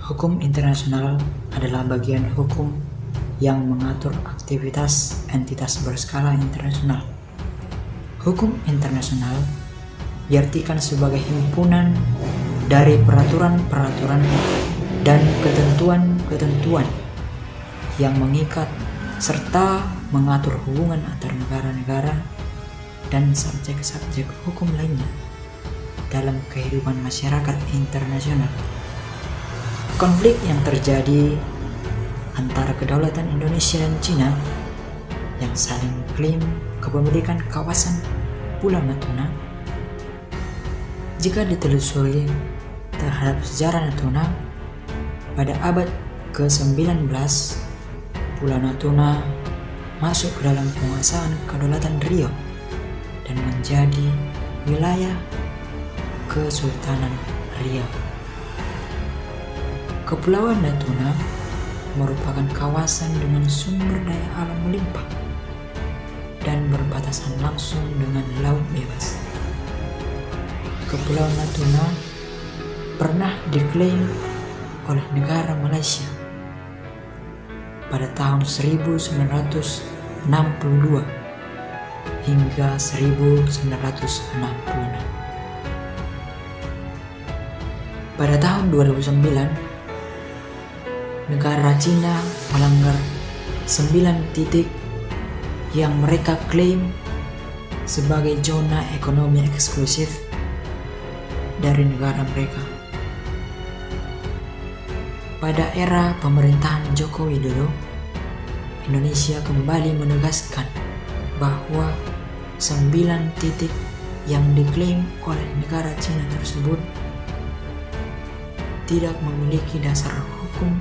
Hukum internasional adalah bagian hukum yang mengatur aktivitas entitas berskala internasional. Hukum internasional diartikan sebagai himpunan dari peraturan-peraturan dan ketentuan-ketentuan yang mengikat serta mengatur hubungan antar negara-negara dan subjek-subjek hukum lainnya dalam kehidupan masyarakat internasional. Konflik yang terjadi antara kedaulatan Indonesia dan Cina yang saling klaim kepemilikan kawasan Pulau Natuna, jika ditelusuri terhadap sejarah Natuna pada abad ke-19, Pulau Natuna masuk ke dalam penguasaan kedaulatan Riau dan menjadi wilayah Kesultanan Riau. Kepulauan Natuna merupakan kawasan dengan sumber daya alam melimpah dan berbatasan langsung dengan laut bebas. Kepulauan Natuna pernah diklaim oleh negara Malaysia pada tahun 1962 hingga 1966. Pada tahun 2009, negara Cina melanggar 9 titik yang mereka klaim sebagai zona ekonomi eksklusif dari negara mereka. Pada era pemerintahan Joko Widodo, Indonesia kembali menegaskan bahwa 9 titik yang diklaim oleh negara Cina tersebut tidak memiliki dasar hukum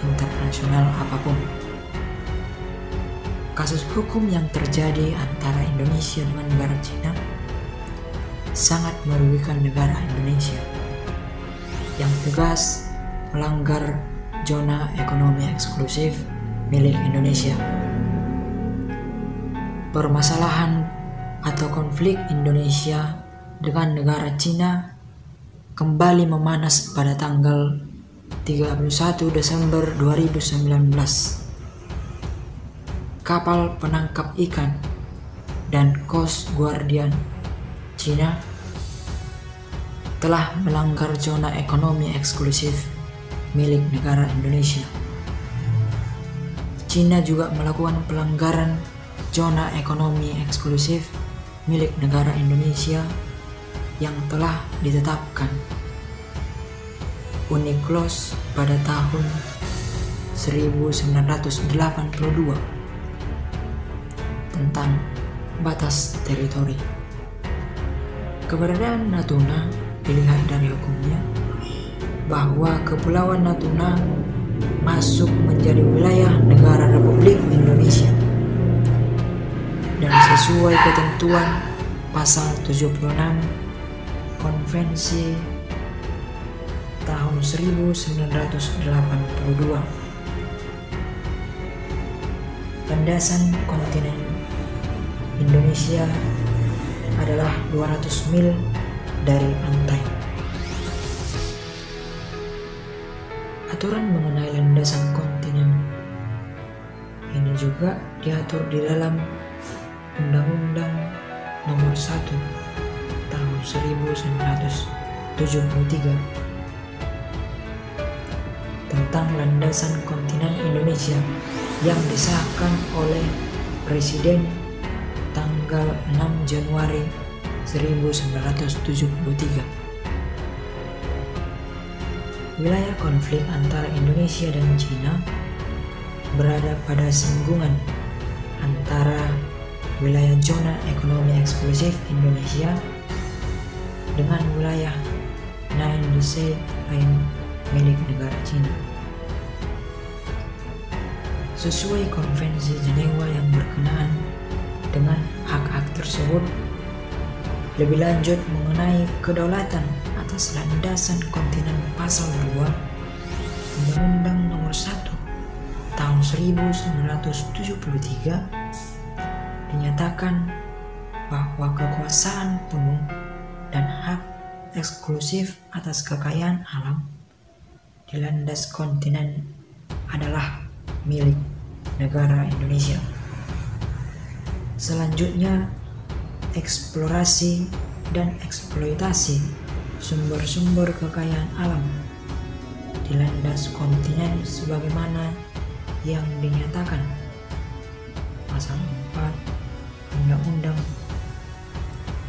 internasional apapun. Kasus hukum yang terjadi antara Indonesia dengan negara Cina sangat merugikan negara Indonesia yang tegas melanggar zona ekonomi eksklusif milik Indonesia. Permasalahan atau konflik Indonesia dengan negara Cina kembali memanas pada tanggal 31 Desember 2019. Kapal penangkap ikan dan Coast Guardian Cina telah melanggar zona ekonomi eksklusif milik negara Indonesia. Cina juga melakukan pelanggaran zona ekonomi eksklusif milik negara Indonesia yang telah ditetapkan UNCLOS pada tahun 1982 tentang batas teritori. Keberadaan Natuna dilihat dari hukumnya bahwa Kepulauan Natuna masuk menjadi wilayah negara Republik Indonesia dan sesuai ketentuan pasal 76 Konvensi tahun 1982. Landasan kontinen Indonesia adalah 200 mil dari pantai. Aturan mengenai landasan kontinen ini juga diatur di dalam Undang-Undang Nomor 1 Tahun 1973 tentang landasan kontinen Indonesia yang disahkan oleh Presiden tanggal 6 Januari 1973. Wilayah konflik antara Indonesia dan Cina berada pada singgungan antara wilayah zona ekonomi eksklusif Indonesia dengan wilayah Nine Sea lain milik negara Cina. Sesuai Konvensi Jenewa yang berkenaan dengan hak-hak tersebut, lebih lanjut mengenai kedaulatan atas landasan kontinen pasal 2 Undang-Undang Nomor 1 Tahun 1973 dinyatakan bahwa kekuasaan penuh dan hak eksklusif atas kekayaan alam di landas kontinen adalah milik negara Indonesia. Selanjutnya, eksplorasi dan eksploitasi sumber-sumber kekayaan alam di landas kontinen sebagaimana yang dinyatakan pasal 4 Undang-Undang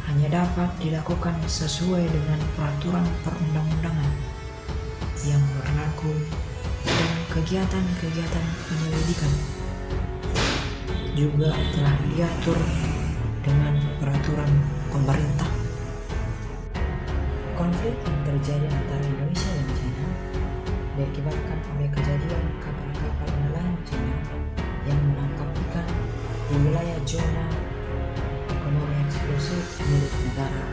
hanya dapat dilakukan sesuai dengan peraturan perundang-undangan yang berlaku dan kegiatan-kegiatan penyelidikan juga telah diatur dengan peraturan pemerintah. Konflik yang terjadi antara Indonesia dan China diakibatkan oleh kejadian kapal-kapal nelayan China yang menangkap ikan di wilayah zona ekonomi eksklusif milik negara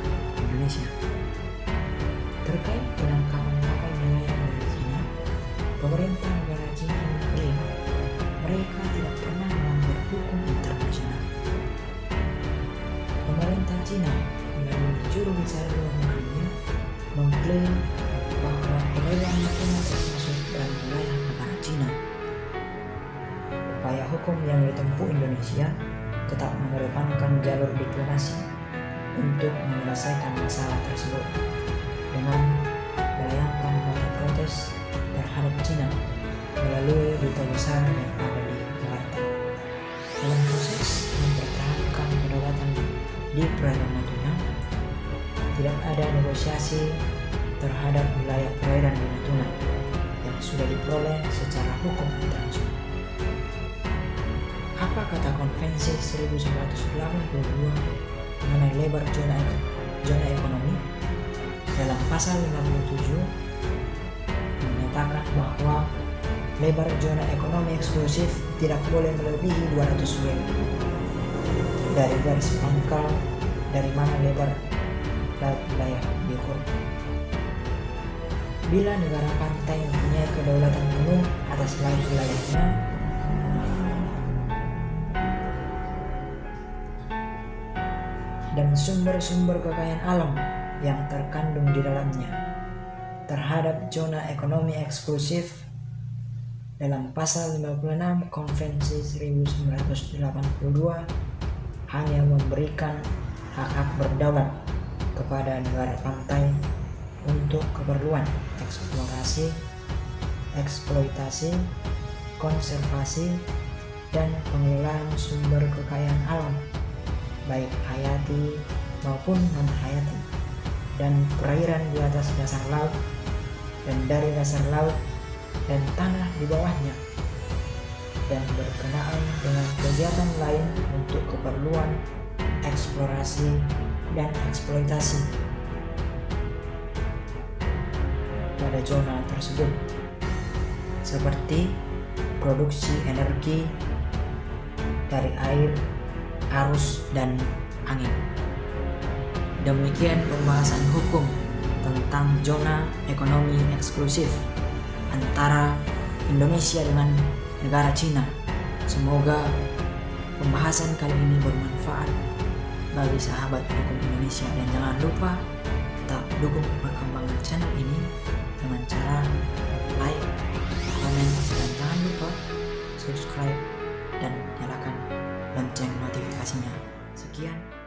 Indonesia. Terkait penangkapan kapal nelayan dari China, pemerintah negara China mengklaim mereka tidak pernah melanggar hukum internasional. Pemerintah China melalui juru bicara luar negerinya mengklaim bahwa pelelangan natuna termasuk dalam wilayah negara China. Upaya hukum yang ditempuh Indonesia tetap mengedepankan jalur diplomasi untuk menyelesaikan masalah tersebut dengan melayangkan nota protes terhadap China melalui duta besar yang ada di Jakarta. Dalam proses mempertahankan kedaulatan di perairan Natuna, tidak ada negosiasi terhadap wilayah perairan di Natuna yang sudah diperoleh secara hukum internasional. Apa kata Konvensi 1982 mengenai lebar zona ekonomi? Dalam pasal 57 menyatakan bahwa lebar zona ekonomi eksklusif tidak boleh melebihi 200 mil dari garis pangkal dari mana lebar laut wilayah diukur. Bila negara pantai mempunyai kedaulatan penuh atas laut wilayahnya, dan sumber-sumber kekayaan alam yang terkandung di dalamnya terhadap zona ekonomi eksklusif dalam pasal 56 Konvensi 1982 hanya memberikan hak-hak berdaulat kepada negara pantai untuk keperluan eksplorasi, eksploitasi, konservasi, dan pengelolaan sumber kekayaan alam baik hayati maupun non-hayati dan perairan di atas dasar laut dan dari dasar laut dan tanah di bawahnya, dan berkenaan dengan kegiatan lain untuk keperluan eksplorasi dan eksploitasi pada zona tersebut seperti produksi energi dari air, arus, dan angin. Demikian pembahasan hukum tentang zona ekonomi eksklusif antara Indonesia dengan negara China. Semoga pembahasan kali ini bermanfaat bagi sahabat hukum Indonesia, dan jangan lupa tetap dukung perkembangan channel ini dengan cara like, komen, dan jangan lupa subscribe dan nyalakan lonceng notifikasinya. Sekian.